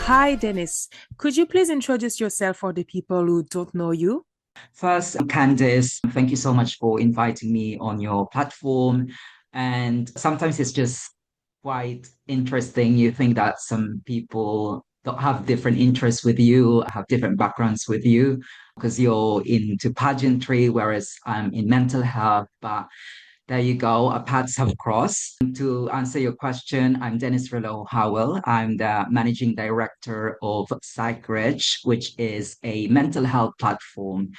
Hi, Dennis. Could you please introduce yourself for the people who don't know you? First, Candice, thank you so much for inviting me on your platform. And sometimes it's just quite interesting. You think that some people don't have different interests with you, have different backgrounds with you, because you're into pageantry, whereas I'm in mental health. But there you go. Our paths have crossed. To answer your question, I'm Dennis Relo-Howell. I'm the managing director of PsychReg, which is a mental health platform.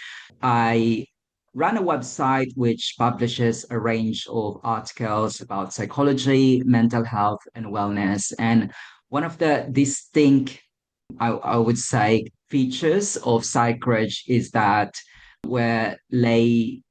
I run a website which publishes a range of articles about psychology, mental health, and wellness. And one of the distinct, I would say, features of PsychReg is that we're lay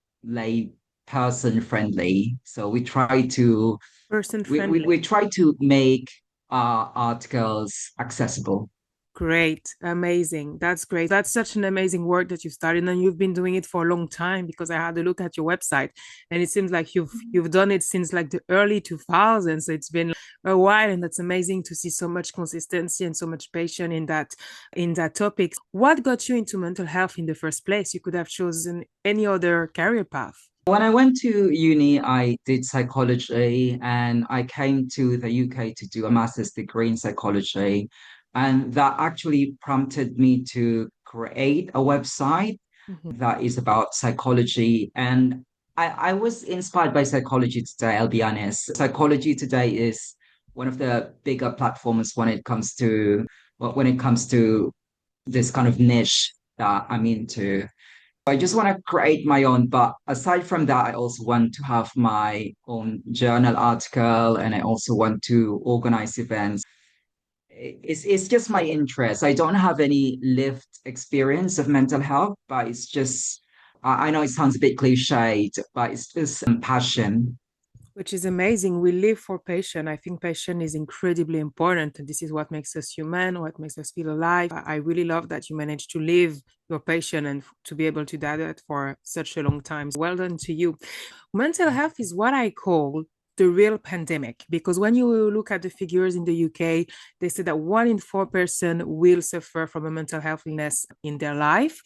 person friendly. So Person we friendly. try to make our articles accessible. Great. Amazing. That's great. That's such an amazing work that you've started and you've been doing it for a long time because I had a look at your website and it seems like you've done it since like the early 2000s. So it's been a while and that's amazing to see so much consistency and so much passion in that topic. What got you into mental health in the first place? You could have chosen any other career path. When I went to uni, I did psychology and I came to the UK to do a master's degree in psychology. And that actually prompted me to create a website Mhm. that is about psychology. And I was inspired by Psychology Today, I'll be honest. Psychology Today is one of the bigger platforms when it comes to this kind of niche that I'm into. I just want to create my own, but aside from that, I also want to have my own journal article and I also want to organize events. It's just my interest. I don't have any lived experience of mental health, but it's just I know it sounds a bit cliched, but it's just passion. Which is amazing. We live for passion. I think passion is incredibly important. And this is what makes us human, what makes us feel alive. I really love that you managed to live your passion and to be able to do that for such a long time. So well done to you. Mental health is what I call the real pandemic because when you look at the figures in the UK, they say that 1 in 4 person will suffer from a mental health illness in their life.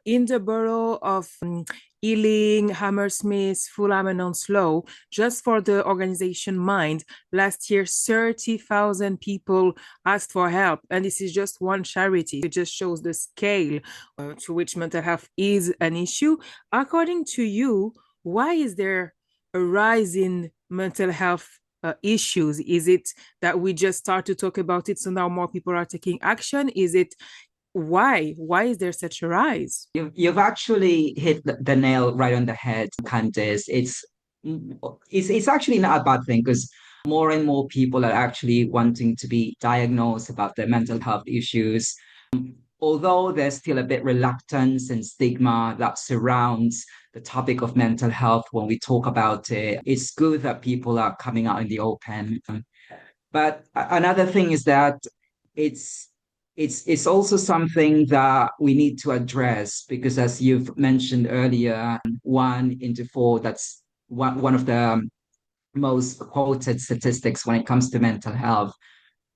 In the borough of Ealing, Hammersmith, Fulham, and Onslow, just for the organization Mind, last year 30,000 people asked for help, and this is just one charity. It just shows the scale to which mental health is an issue. According to you, why is there a rise in mental health issues? Is it that we just start to talk about it, so now more people are taking action? Is it why? Why is there such a rise? You've actually hit the nail right on the head, Candice. It's actually not a bad thing because more and more people are actually wanting to be diagnosed about their mental health issues. Although there's still a bit reluctance and stigma that surrounds the topic of mental health when we talk about it, it's good that people are coming out in the open. But another thing is that it's it's also something that we need to address because as you've mentioned earlier, 1 in 4, that's one of the most quoted statistics when it comes to mental health.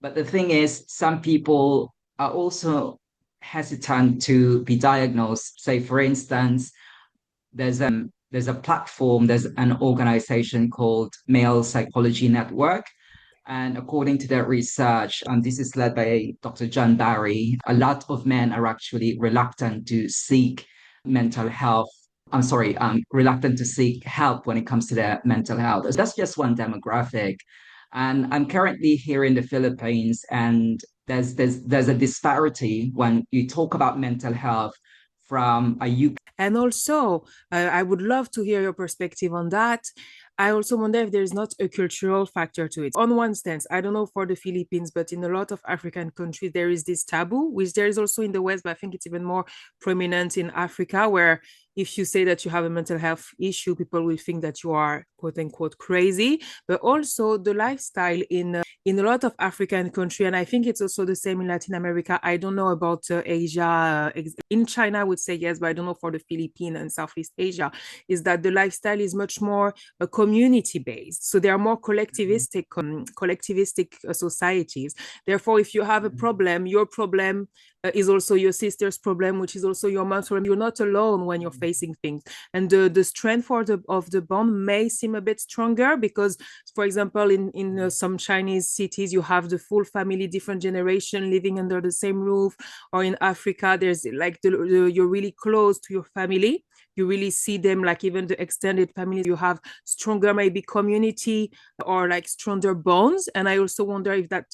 But the thing is, some people are also hesitant to be diagnosed. Say, for instance, there's a platform, there's an organization called Male Psychology Network. And according to their research, and this is led by Dr. John Barry, a lot of men are actually reluctant to seek mental health. I'm sorry, reluctant to seek help when it comes to their mental health. That's just one demographic. And I'm currently here in the Philippines, and there's a disparity when you talk about mental health from a UK. And also, I would love to hear your perspective on that. I also wonder if there's not a cultural factor to it. On one stance, I don't know for the Philippines, but in a lot of African countries, there is this taboo, which there is also in the West, but I think it's even more prominent in Africa, where if you say that you have a mental health issue, people will think that you are quote unquote crazy. But also the lifestyle in a lot of African countries, and I think it's also the same in Latin America. I don't know about Asia. In China, I would say yes, but I don't know for the Philippines and Southeast Asia, is that the lifestyle is much more community based. So they are more collectivistic societies. Therefore, if you have a problem, your problem is also your sister's problem, which is also your mom's problem. You're not alone when you're facing things. And the strength of the bond may seem a bit stronger because, for example, in some Chinese cities, you have the full family, different generation living under the same roof. Or in Africa, there's like you're really close to your family. You really see them, like even the extended families, you have stronger maybe community or like stronger bonds. And I also wonder if that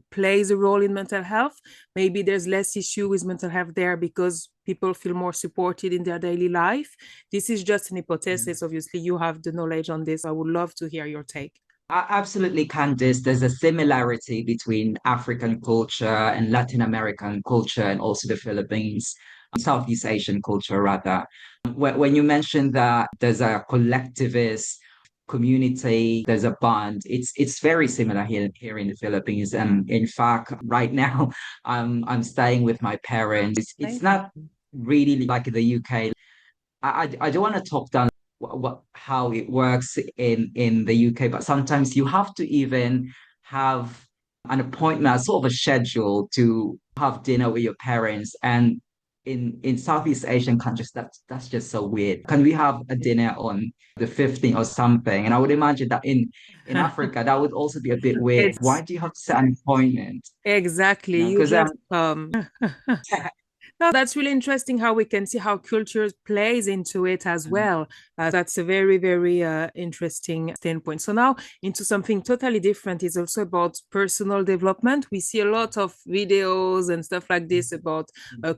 plays a role in mental health. Maybe there's less issue with mental health there because people feel more supported in their daily life. This is just an hypothesis. Obviously, you have the knowledge on this. I would love to hear your take. Absolutely, Candice. There's a similarity between African culture and Latin American culture, and also the Philippines, Southeast Asian culture, rather. When you mentioned that there's a collectivist community, there's a bond, it's very similar here in the Philippines. And in fact, right now, I'm staying with my parents. It's not really like the UK. I don't want to talk down what how it works in the UK, but sometimes you have to even have an appointment, sort of a schedule to have dinner with your parents. And in Southeast Asian countries, that's just so weird. Can we have a dinner on the 15th or something? And I would imagine that in Africa, that would also be a bit weird. Why It's do you have to set an appointment? exactly. You know, You because just No, that's really interesting how we can see how culture plays into it as well. That's a very, very interesting standpoint. So now into something totally different is also about personal development. We see a lot of videos and stuff like this about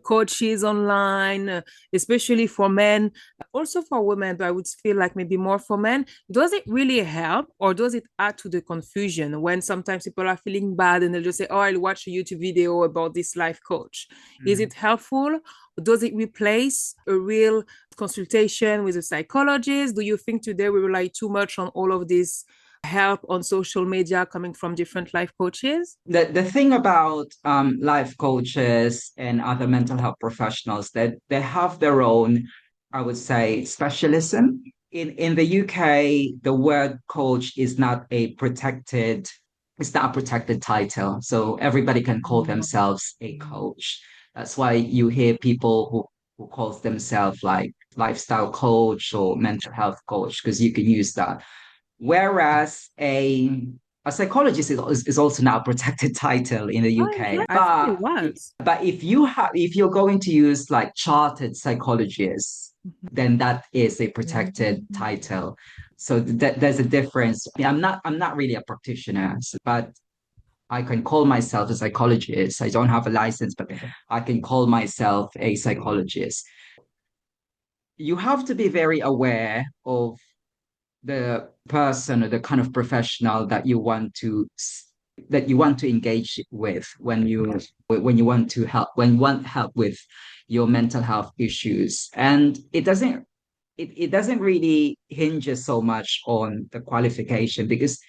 coaches online, especially for men, also for women, but I would feel like maybe more for men. Does it really help or does it add to the confusion when sometimes people are feeling bad and they'll just say, oh, I'll watch a YouTube video about this life coach? Is it helpful? Does it replace a real consultation with a psychologist? Do you think today we rely too much on all of this help on social media coming from different life coaches? the thing about life coaches and other mental health professionals that they have their own, I would say, specialism. In the UK, the word coach is not a protected, it's not a protected title. So everybody can call themselves a coach. That's why you hear people who calls themselves like lifestyle coach or mental health coach, because you can use that. Whereas a psychologist is also now a protected title in the Oh, yeah, UK. I thought it was. But if you're going to use like chartered psychologists, then that is a protected title. So there's a difference. I'm not really a practitioner, but I can call myself a psychologist. I don't have a license, but I can call myself a psychologist. You have to be very aware of the person or the kind of professional that you want to engage with when you want to help when you want help with your mental health issues. And it doesn't really hinge so much on the qualification, because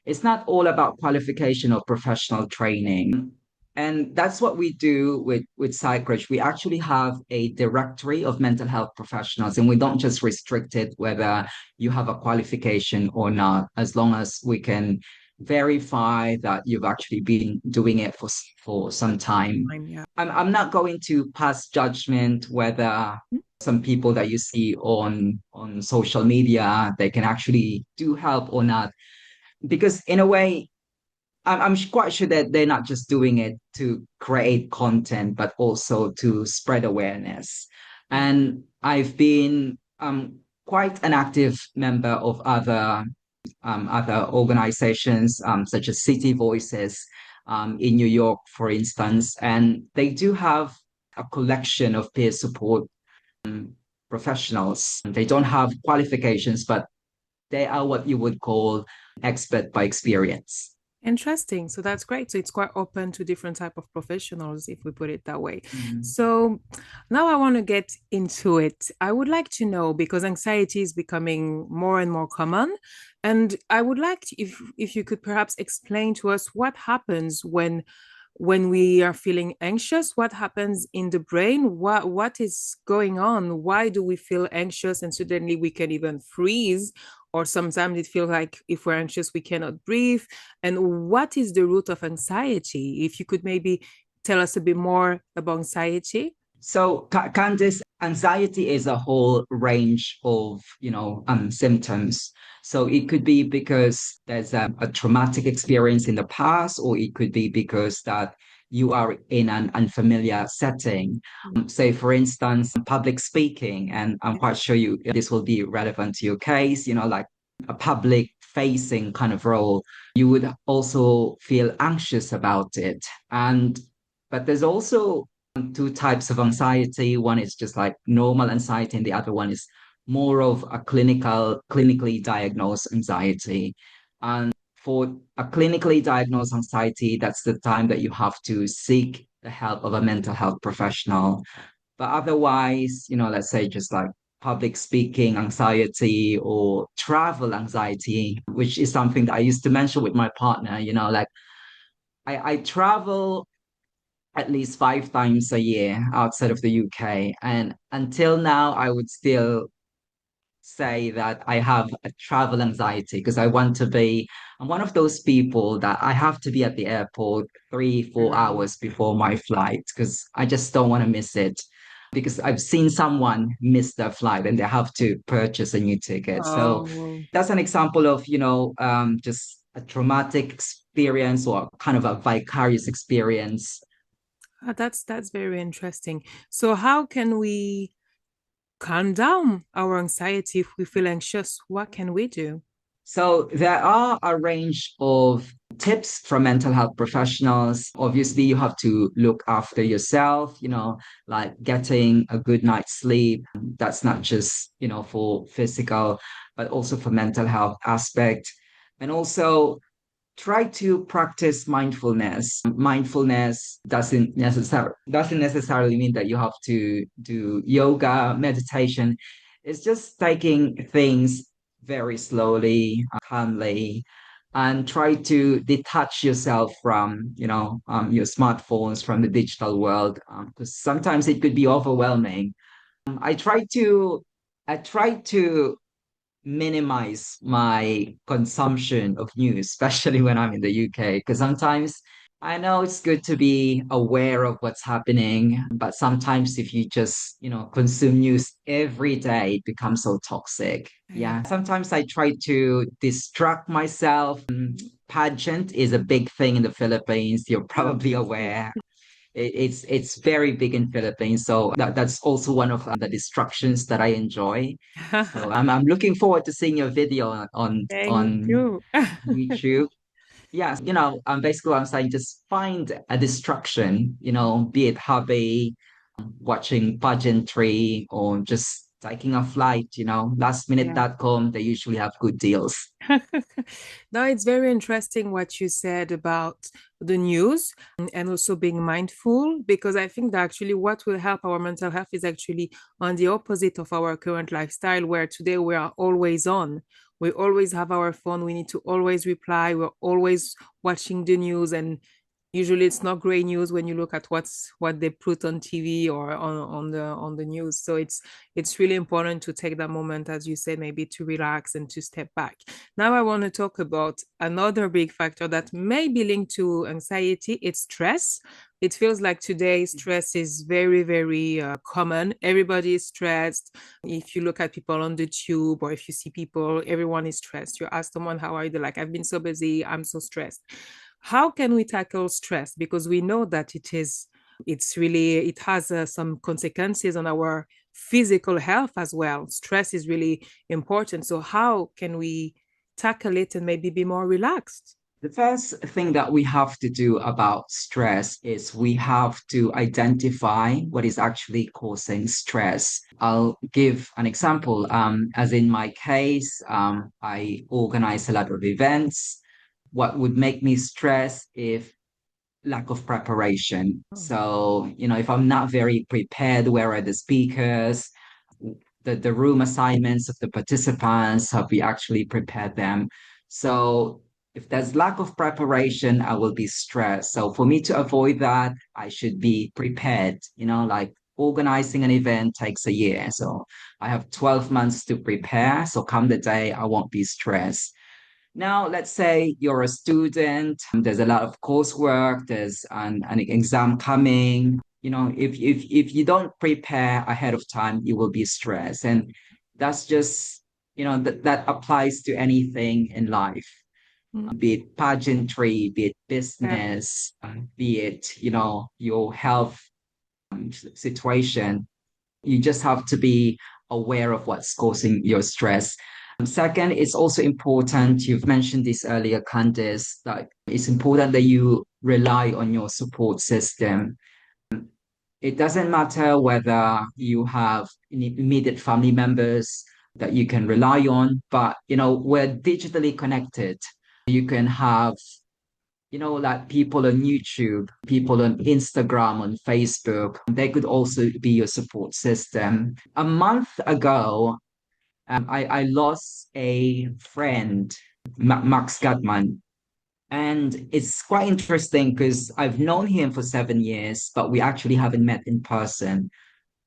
it's not all about qualification or professional training. And that's what we do with PsychReg. We actually have a directory of mental health professionals, and we don't just restrict it whether you have a qualification or not, as long as we can verify that you've actually been doing it for some time. Yeah. I'm not going to pass judgment whether some people that you see on social media, they can actually do help or not, because in a way I'm quite sure that they're not just doing it to create content, but also to spread awareness. And I've been quite an active member of other organizations, such as City Voices in New York, for instance, and they do have a collection of peer support professionals. They don't have qualifications, but they are what you would call expert by experience. Interesting. So that's great. So it's quite open to different type of professionals, if we put it that way. Mhm. So now I want to get into it. I would like to know because anxiety is becoming more and more common, and I would like to, if you could perhaps explain to us what happens when we are feeling anxious, what happens in the brain, what is going on, why do we feel anxious and suddenly we can even freeze, or sometimes it feels like if we're anxious we cannot breathe, and what is the root of anxiety? If you could maybe tell us a bit more about anxiety. So, Candice, anxiety is a whole range of, symptoms. So it could be because there's a traumatic experience in the past, or it could be because that you are in an unfamiliar setting. Say, for instance, public speaking, and I'm quite sure this will be relevant to your case, like a public facing kind of role, you would also feel anxious about it. But there's also two types of anxiety. One is just like normal anxiety, and the other one is more of a clinically diagnosed anxiety. And for a clinically diagnosed anxiety, that's the time that you have to seek the help of a mental health professional. But otherwise, let's say just like public speaking anxiety or travel anxiety, which is something that I used to mention with my partner, like I travel at least 5 times a year outside of the UK. And until now, I would still say that I have a travel anxiety because I'm one of those people that I have to be at the airport 3, 4 hours before my flight because I just don't want to miss it. Because I've seen someone miss their flight and they have to purchase a new ticket. So Oh, that's an example of, just a traumatic experience or kind of a vicarious experience. that's very interesting. So how can we calm down our anxiety if we feel anxious? What can we do? So there are a range of tips from mental health professionals. Obviously, you have to look after yourself, like getting a good night's sleep. That's not just, for physical, but also for mental health aspect. And also try to practice mindfulness. Mindfulness doesn't necessarily mean that you have to do yoga, meditation. It's just taking things very slowly, calmly, and try to detach yourself from, your smartphones, from the digital world, because sometimes it could be overwhelming. I try to I try to minimize my consumption of news, especially when I'm in the UK, because sometimes I know it's good to be aware of what's happening, but sometimes if you just, consume news every day, it becomes so toxic. Yeah. Yeah, sometimes I try to distract myself. Pageant is a big thing in the Philippines. You're probably aware. It's very big in Philippines, so that's also one of the distractions that I enjoy. So I'm looking forward to seeing your video Thank on you. YouTube. Yeah, basically I'm saying just find a distraction, be it hobby, watching pageantry, or just taking a flight, Yeah. lastminute.com, they usually have good deals. No, it's very interesting what you said about the news and also being mindful, because I think that actually what will help our mental health is actually on the opposite of our current lifestyle, where today we are always on. We always have our phone. We need to always reply. We're always watching the news, and usually it's not great news when you look at what they put on TV or on the news. So it's really important to take that moment, as you said, maybe to relax and to step back. Now I want to talk about another big factor that may be linked to anxiety. It's stress. It feels like today stress is very, very common. Everybody is stressed. If you look at people on the tube or if you see people, everyone is stressed. You ask someone, how are you? They're like, I've been so busy. I'm so stressed. How can we tackle stress? Because we know that it has some consequences on our physical health as well. Stress is really important. So how can we tackle it and maybe be more relaxed? The first thing that we have to do about stress is we have to identify what is actually causing stress. I'll give an example. As in my case, I organize a lot of events. what would make me stress if lack of preparation. Oh. So, if I'm not very prepared, where are the speakers, the room assignments of the participants, have we actually prepared them? So if there's lack of preparation, I will be stressed. So for me to avoid that, I should be prepared, like organizing an event takes a year. So I have 12 months to prepare. So come the day, I won't be stressed. Now, let's say you're a student, there's a lot of coursework, there's an exam coming. If you don't prepare ahead of time, you will be stressed. And that's just, that applies to anything in life, Mm. be it pageantry, be it Yeah. business, be it, your health situation. You just have to be aware of what's causing your stress. Second, it's also important, you've mentioned this earlier, Candice, that it's important that you rely on your support system. It doesn't matter whether you have immediate family members that you can rely on, but we're digitally connected. You can have like people on YouTube, people on Instagram, on Facebook, they could also be your support system. A month ago, I lost a friend, Max Gutman. And it's quite interesting because I've known him for 7 years, but we actually haven't met in person.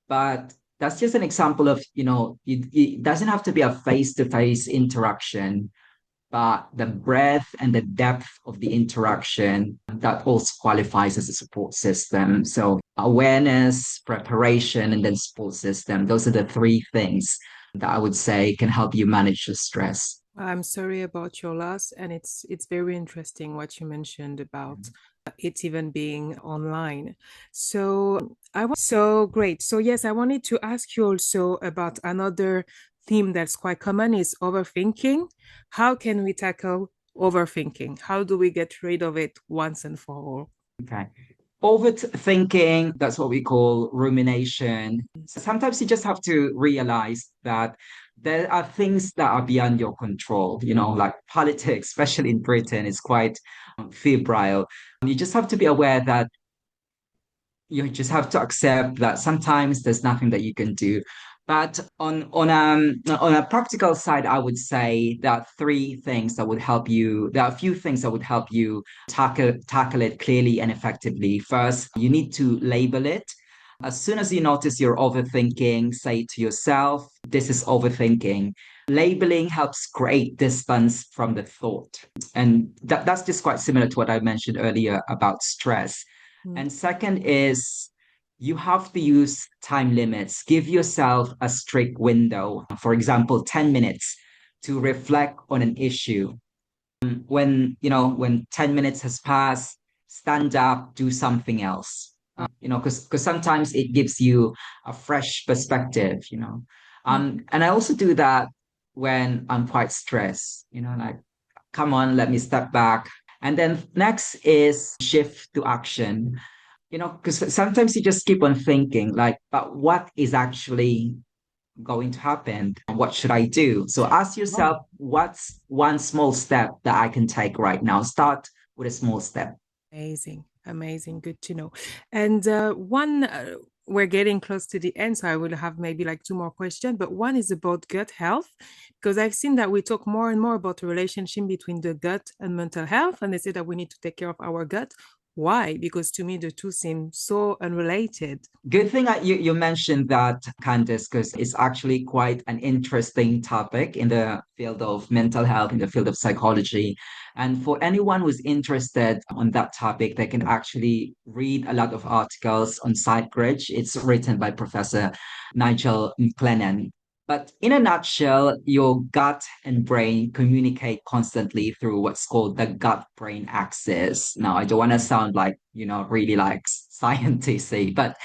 But that's just an example of, it doesn't have to be a face-to-face interaction, but the breadth and the depth of the interaction that also qualifies as a support system. So awareness, preparation, and then support system. Those are the three things that I would say can help you manage your stress. I'm sorry about your loss, and it's very interesting what you mentioned about it even being online. So great. So yes, I wanted to ask you also about another theme that's quite common is overthinking. How can we tackle overthinking? How do we get rid of it once and for all? Okay. Overthinking, that's what we call rumination. Sometimes you just have to realize that there are things that are beyond your control, like politics, especially in Britain, is quite febrile. You just have to be aware that you just have to accept that sometimes there's nothing that you can do. But on a practical side, I would say there are three things that would help you. There are a few things that would help you tackle it clearly and effectively. First, you need to label it. As soon as you notice you're overthinking, say to yourself, this is overthinking. Labeling helps create distance from the thought. And that's just quite similar to what I mentioned earlier about stress. Mm. And second is you have to use time limits. Give yourself a strict window, for example, 10 minutes to reflect on an issue. When 10 minutes has passed, stand up, do something else. Because sometimes it gives you a fresh perspective. Mm. And I also do that when I'm quite stressed, like, come on, let me step back. And then next is shift to action, because sometimes you just keep on thinking, like, but what is actually going to happen? What should I do? So ask Oh. yourself, what's one small step that I can take right now? Start with a small step. Amazing, amazing. Good to know. And we're getting close to the end, so I will have maybe like two more questions. But one is about gut health, because I've seen that we talk more and more about the relationship between the gut and mental health, and they say that we need to take care of our gut. Why? Because to me, the two seem so unrelated. Good thing you mentioned that, Candice, because it's actually quite an interesting topic in the field of mental health, in the field of psychology. And for anyone who's interested on that topic, they can actually read a lot of articles on PsychReg. It's written by Professor Nigel McLennan. But in a nutshell, your gut and brain communicate constantly through what's called the gut-brain axis. Now, I don't want to sound like, really like scientisty, but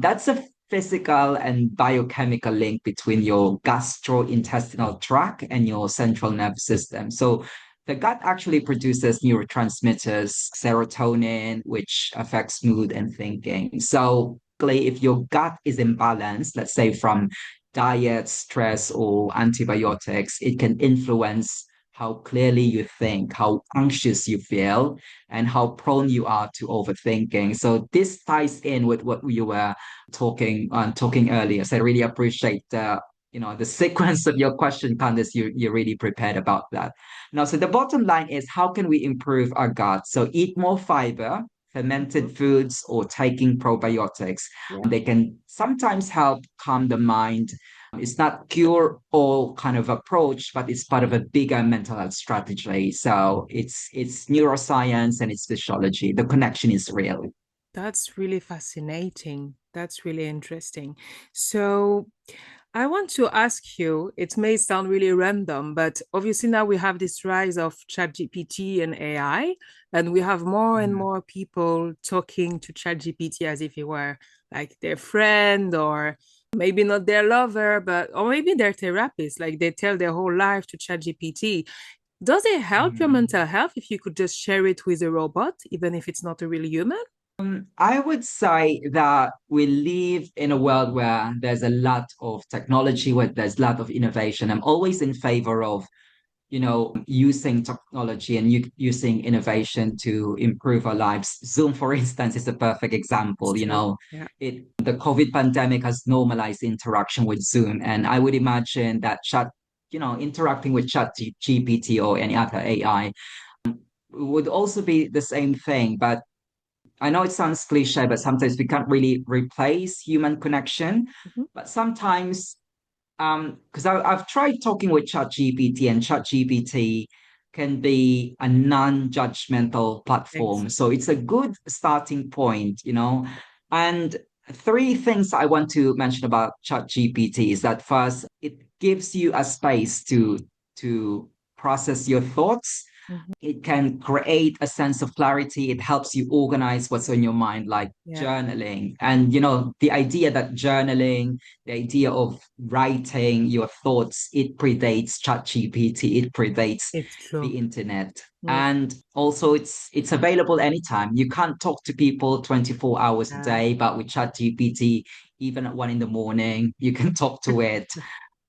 that's a physical and biochemical link between your gastrointestinal tract and your central nervous system. So the gut actually produces neurotransmitters, serotonin, which affects mood and thinking. So if your gut is imbalanced, let's say from diet, stress, or antibiotics, it can influence how clearly you think, how anxious you feel, and how prone you are to overthinking. So this ties in with what you were talking earlier. So I really appreciate the sequence of your question, Candice. You're really prepared about that. Now, so the bottom line is, how can we improve our gut? So eat more fiber, Mhm. fermented foods, or taking probiotics. Yeah. They can sometimes help calm the mind. It's not cure all kind of approach, but it's part of a bigger mental health strategy. So it's neuroscience and it's physiology. The connection is real. That's really fascinating. That's really interesting. So, I want to ask you, it may sound really random, but obviously now we have this rise of ChatGPT and AI, and we have more and Mhm. more people talking to ChatGPT as if it were like their friend or maybe not their lover, but or maybe their therapist. Like they tell their whole life to ChatGPT. Does it help your Mhm. mental health if you could just share it with a robot, even if it's not a real human? I would say that we live in a world where there's a lot of technology, where there's a lot of innovation. I'm always in favor of using technology and using innovation to improve our lives. Zoom, for instance, is a perfect It's example. true. Yeah. The COVID pandemic has normalized interaction with Zoom, and I would imagine that interacting with Chat GPT or any other AI would also be the same thing. But I know it sounds cliche, but sometimes we can't really replace human connection. Mhm. But sometimes because I've tried talking with ChatGPT, and ChatGPT can be a non-judgmental platform. So it's a good starting point. And three things I want to mention about ChatGPT is that first, it gives you a space to process your thoughts. Mhm. It can create a sense of clarity. It helps you organize what's on your mind, like Yeah, journaling. And the idea that journaling, the idea of writing your thoughts, it predates ChatGPT, it predates it's the true. internet. Yeah. And also it's available anytime. You can't talk to people 24 hours a Yeah. day, but with ChatGPT, even at 1 in the morning, you can talk to it.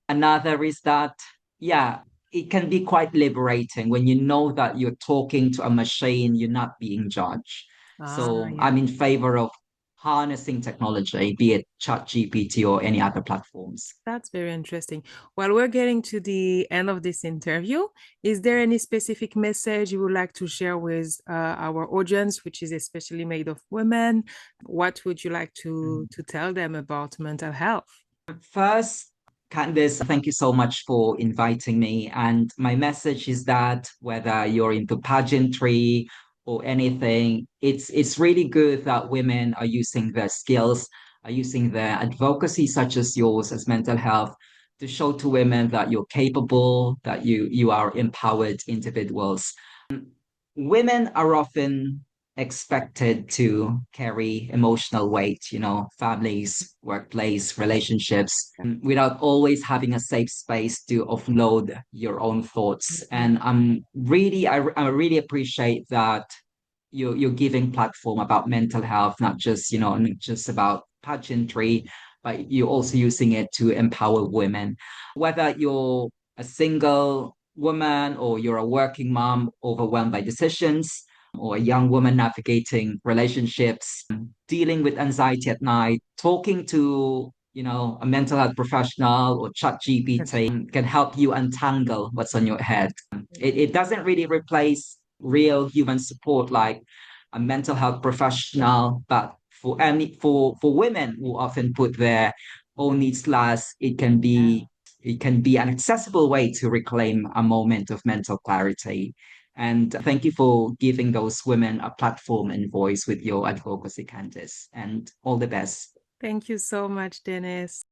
Another is that, yeah, it can be quite liberating when you know that you're talking to a machine, you're not being judged. Ah, So yeah. I'm in favor of harnessing technology, be it ChatGPT or any other platforms. That's very interesting. Well, we're getting to the end of this interview. Is there any specific message you would like to share with our audience, which is especially made of women? What would you like to tell them about mental health? First, Candice, thank you so much for inviting me. And my message is that whether you're into pageantry or anything, it's really good that women are using their skills, are using their advocacy, such as yours, as mental health, to show to women that you're capable, that you are empowered individuals. Women are often expected to carry emotional weight, families, workplace, relationships, without always having a safe space to offload your own thoughts. Mhm. And I really appreciate that you're giving platform about mental health, not just about pageantry, but you're also using it to empower women. Whether you're a single woman or you're a working mom overwhelmed by decisions, or a young woman navigating relationships, dealing with anxiety at night, talking to a mental health professional or chat That's GPT can help you untangle what's on your head. It doesn't really replace real human support like a mental health professional, but for women who often put their own needs last, it can be an accessible way to reclaim a moment of mental clarity. And thank you for giving those women a platform and voice with your advocacy, Candice. And all the best. Thank you so much, Dennis.